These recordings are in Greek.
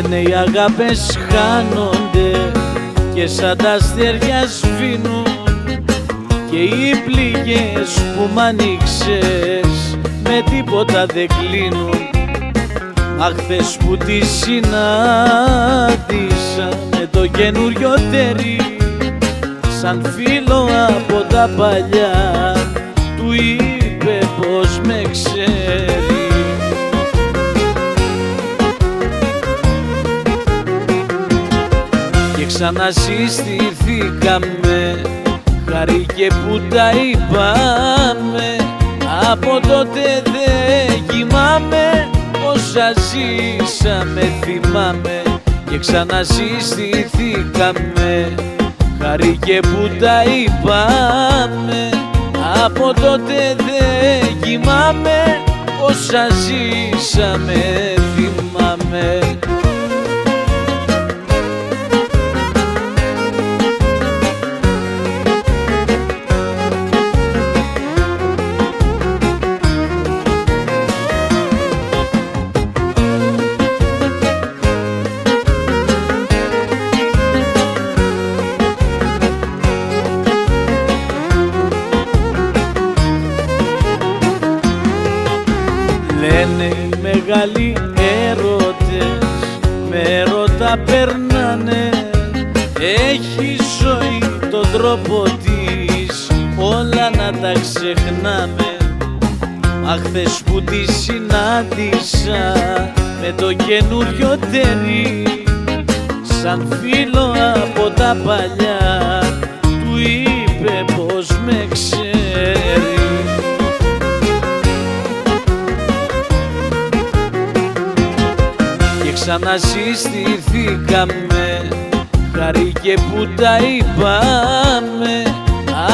Ναι, οι αγάπες χάνονται και σαν τα αστέρια σβήνουν και οι πληγές που μ' ανοίξες με τίποτα δεν κλείνουν. Αχ, χθες που τη συνάντησα με το καινούριο τέρι, σαν φίλο από τα παλιά, του είπε πως με ξέρει. Και ξανασυστηθήκαμε, χαρήκε που τα είπαμε. Από τότε δεν κοιμάμαι, όσα ζήσαμε θυμάμαι. Και ξανασυστηθήκαμε, χαρήκε που τα είπαμε. Από τότε δεν κοιμάμαι, όσα ζήσαμε θυμάμαι. Λένε οι μεγάλοι έρωτες με έρωτα περνάνε. Έχει ζωή τον τρόπο της, όλα να τα ξεχνάμε. Αχ, χθες που τη συνάντησα με το καινούριο τέρι, σαν φίλο από τα παλιά, του είπε πως με ξέρει. Ξανασυστηθήκαμε, χαρήκε που τα είπαμε.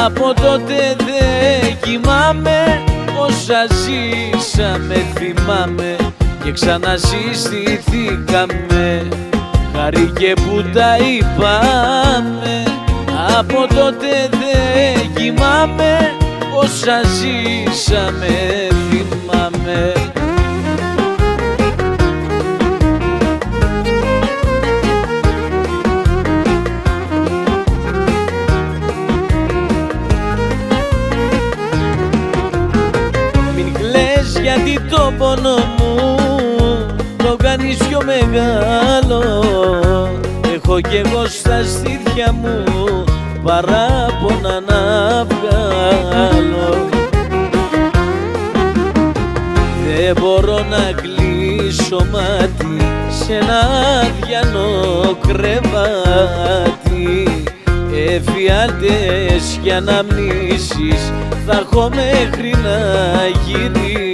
Από τότε δεν κοιμάμαι, όσα ζήσαμε θυμάμαι. Και ξανασυστηθήκαμε, χαρήκε που τα είπαμε. Από τότε δεν κοιμάμαι, όσα ζήσαμε θυμάμαι. Γιατί το πόνο μου το κάνεις πιο μεγάλο. Έχω κι εγώ στα στήθια μου παράπονα να βγάλω. Δεν μπορώ να κλείσω μάτι σε ένα αδιανό κρεβάτι. Εφιάλτες κι αναμνήσεις θα έχω μέχρι να γυρίσεις.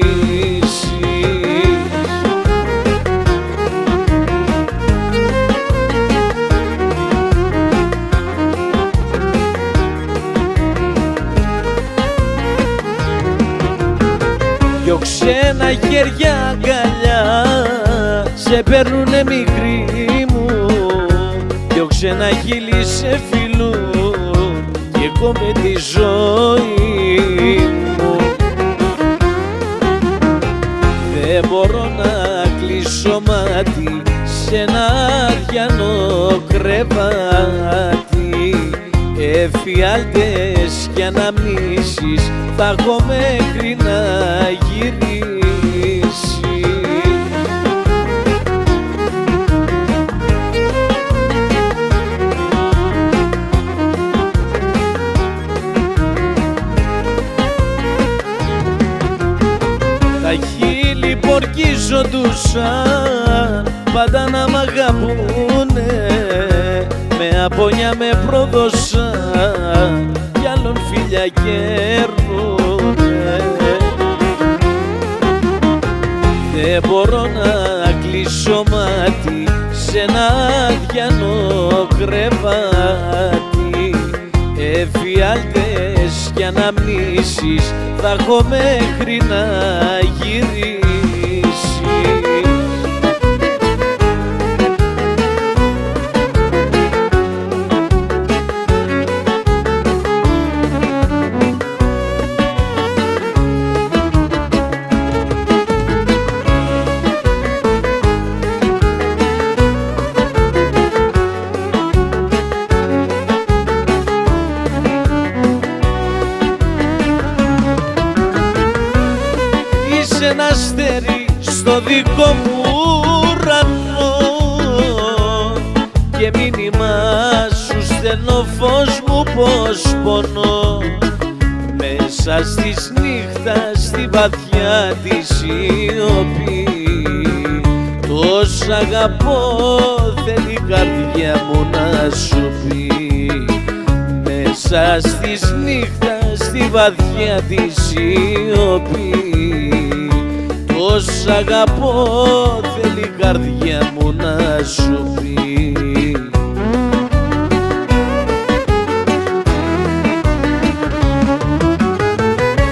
Δυο ξένα χέρια αγκαλιά σε παίρνουνε μικρή μου. Δυο ξένα χείλη σε φιλούν κι εγώ με τη ζωή μου. Δεν μπορώ να κλείσω μάτι σε ένα αδιανό κρεβάτι. Εφιάλτες κι αναμνήσεις θα έχω μέχρι να γυρίσεις. Τα χείλη που ορκίζοντουσαν πάντα να μ' αγαπούνε, με απόνια με πρόδωσαν κι άλλον φίλια κέρνουνε. Δεν μπορώ να κλείσω μάτι σε ένα αδιανό κρεβάτι. Εφιάλτες κι αναμνήσεις θα έχω μέχρι να γυρίσεις. ένα αστέρι στο δικό μου ουρανό και μήνυμα σου στέλνω φως μου πως πονώ. Μέσα στις νύχτα στη βαθιά τη σιωπή τόσα αγαπώ θέλει η καρδιά μου να σου πει. Μέσα στις νύχτα στη βαθιά τη σιωπή τόσα αγαπώ θέλει η καρδιά μου να σου πει.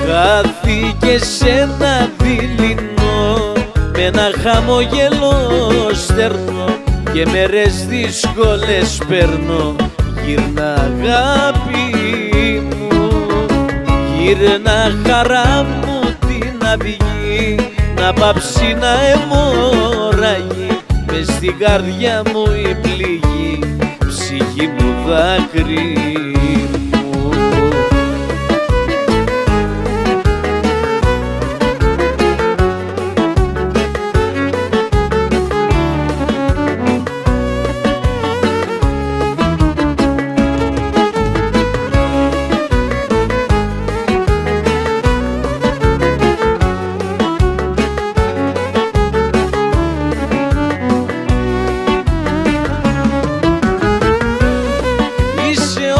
Χάθηκε σε ένα δειλινό με ένα χαμογελό στερνό και μέρες δύσκολες περνώ. Γύρνα αγάπη μου, γύρνα χαρά μου την αυγή να πάψει να αιμορραγεί μες στην καρδιά μου η πληγή, ψυχή μου δάκρυ μου.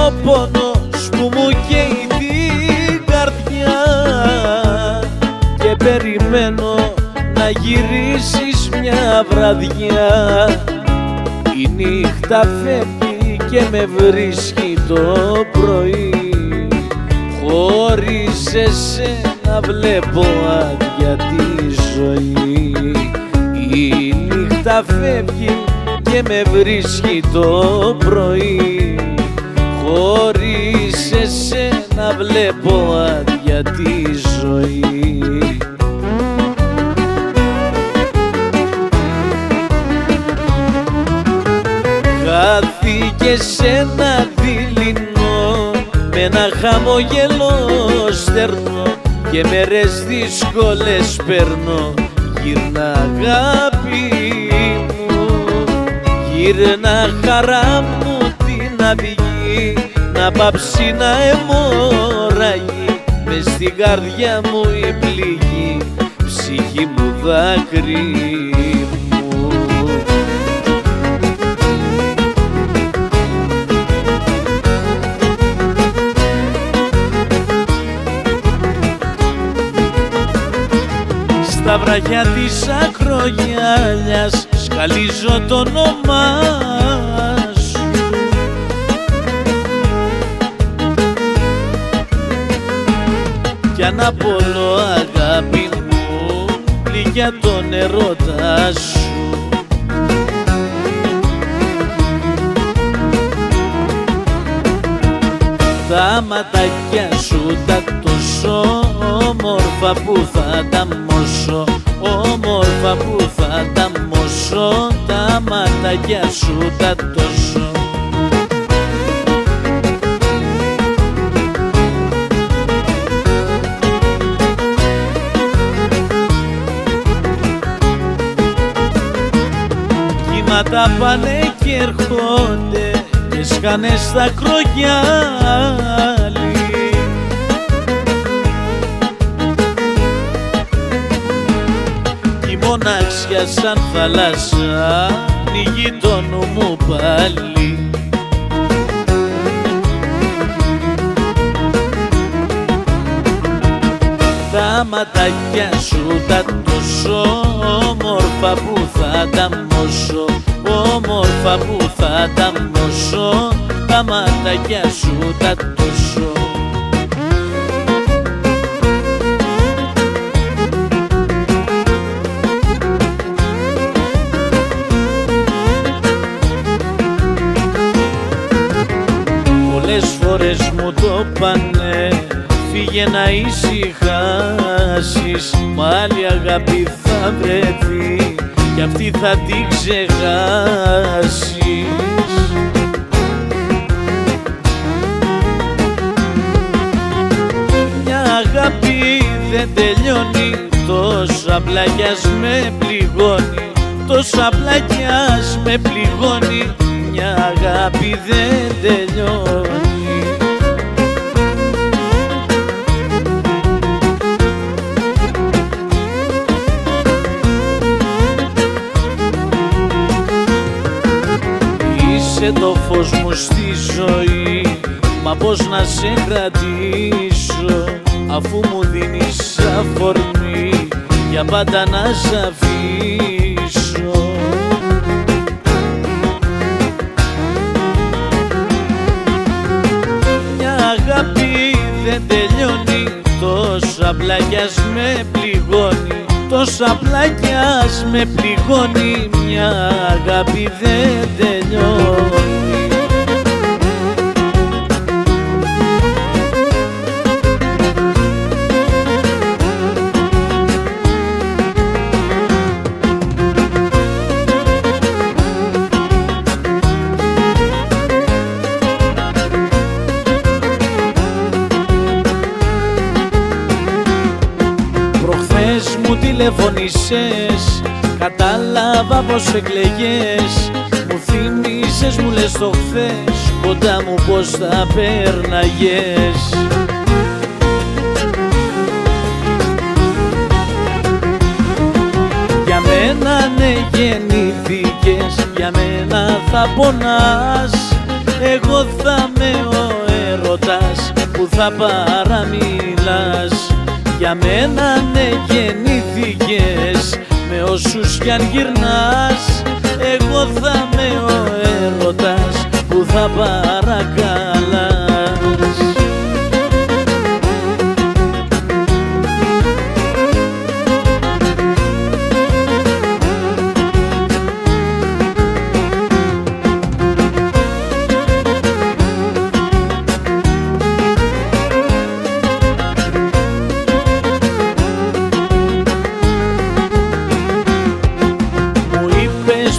Ο πόνος που μου καίει την καρδιά και περιμένω να γυρίσεις μια βραδιά. Η νύχτα φεύγει και με βρίσκει το πρωί, χωρίς εσένα βλέπω άδεια τη ζωή. Η νύχτα φεύγει και με βρίσκει το πρωί, χωρίς εσένα βλέπω άδεια τη ζωή. Χάθηκε σε ένα δειλινό με ένα χαμογελό στερνό και μέρες δύσκολες περνώ. Γύρνα αγάπη μου, γύρνα χαρά μου την αυγή να πάψει να αιμορραγεί μες στην καρδιά μου η πληγή, ψυχή μου δάκρυ μου. Στα βραχιά της ακρογιάλιας σκαλίζω το όνομά σου κι αναπολώ αγάπη μου πληγιά τον ερώτα σου. Τα ματάκια σου τα τόσο όμορφα που θα τα μώσω, όμορφα που θα τα μώσω, τα ματάκια σου τα τόσο. Κύματα πάνε και ερχόνται και σκάνε στα κρογιάλι κι η μοναξιά σαν θάλασσα ανοίγει το νου μου πάλι. Τα ματάκια σου τα τόσο όμορφα που θα τα μώσω, όμορφα που θα τα μώσω, τα ματάκια σου τα τόσο. Πολλές φορές μου το πάνε, φύγε να ησυχάσεις, μ' άλλη αγάπη θα βρεθεί κι αυτή θα την ξεχάσεις. Μια αγάπη δεν τελειώνει, τόσα απλά κι ας με πληγώνει, τόσο απλά κι ας με πληγώνει, μια αγάπη δεν τελειώνει. Είσαι το φως μου στη ζωή, μα πώς να σε κρατήσω, αφού μου δίνεις αφορμή για πάντα να σ' αφήσω. Μια αγάπη δεν τελειώνει, τόσο απλά κι ας με πληγώνει, τόσο απλά κι ας με πληγώνει, μια αγάπη δεν τελειώνει. Προχθές μου τηλεφωνήσες, κατάλαβα πως εκλεγές, μου θύμισες, μου λες το χθες, κοντά μου πως θα πέρναγες. Για μένα ναι γεννήθηκες, για μένα θα πονάς, εγώ θα με ο έρωτας που θα παραμιλάς. Για μένα ναι γεννήθηκες, με όσους κι αν γυρνάς, εγώ θα με ο έρωτας που θα παρακαλάς.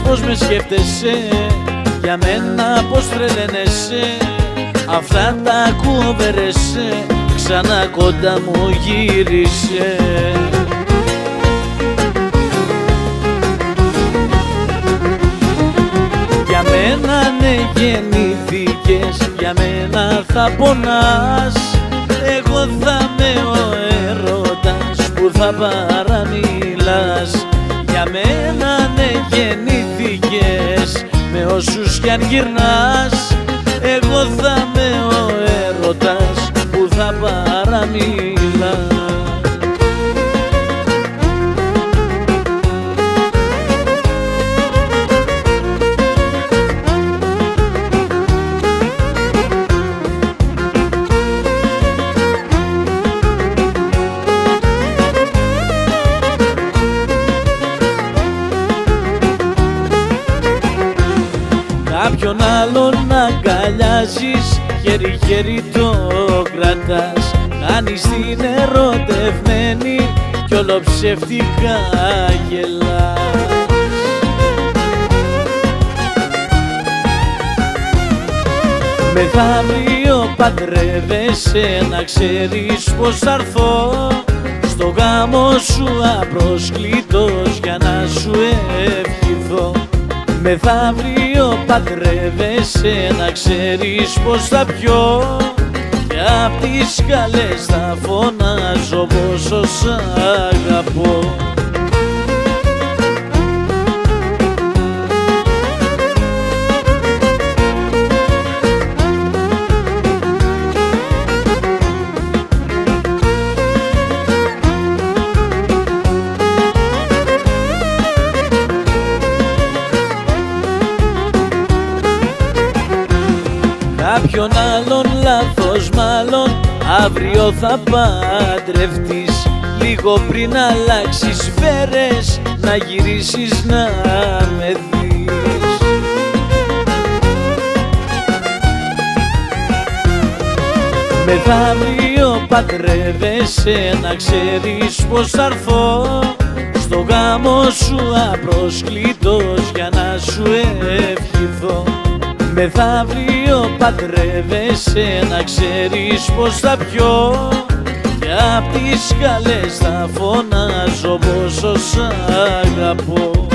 Πώς με σκέφτεσαι, για μένα πως τρελαίνεσαι, αυτά τα ακούβερεσαι, ξανά κοντά μου γύρισε. Για μένα ναι γεννήθηκες, για μένα θα πονάς, εγώ θα με ο έρωτας που θα παραμιλάς. Για μένα ναι γεννήθηκες, με όσους κι αν γυρνάς, εγώ θα με ο έρωτας που θα παραμιλάς. Κάποιον άλλον να αγκαλιάζεις, χέρι-χέρι το κρατάς, κάνεις την ερωτευμένη κι όλο ψεύτικα γελάς. Μεθαύριο παντρεύεσαι, να ξέρεις πως θα έρθω στο γάμο σου απροσκλήτως για να σου ευχηθώ. Μεθαύριο παντρεύεσαι, να ξέρεις πως θα πιω και απ' τις σκαλές θα φωνάζω πόσο σ' αγαπώ. Κάποιον άλλον λάθος μάλλον αύριο θα παντρευτείς, λίγο πριν αλλάξεις φέρες να γυρίσεις να με δεις. Μεθαύριο παντρεύεσαι, να ξέρεις πως θα έρθω στο γάμο σου απροσκλήτως για να σου ευχηθώ. Μεθαύριο παντρεύεσαι, να ξέρεις πως θα πιω και απ' τις σκάλες θα φωνάζω πόσο σ' αγαπώ.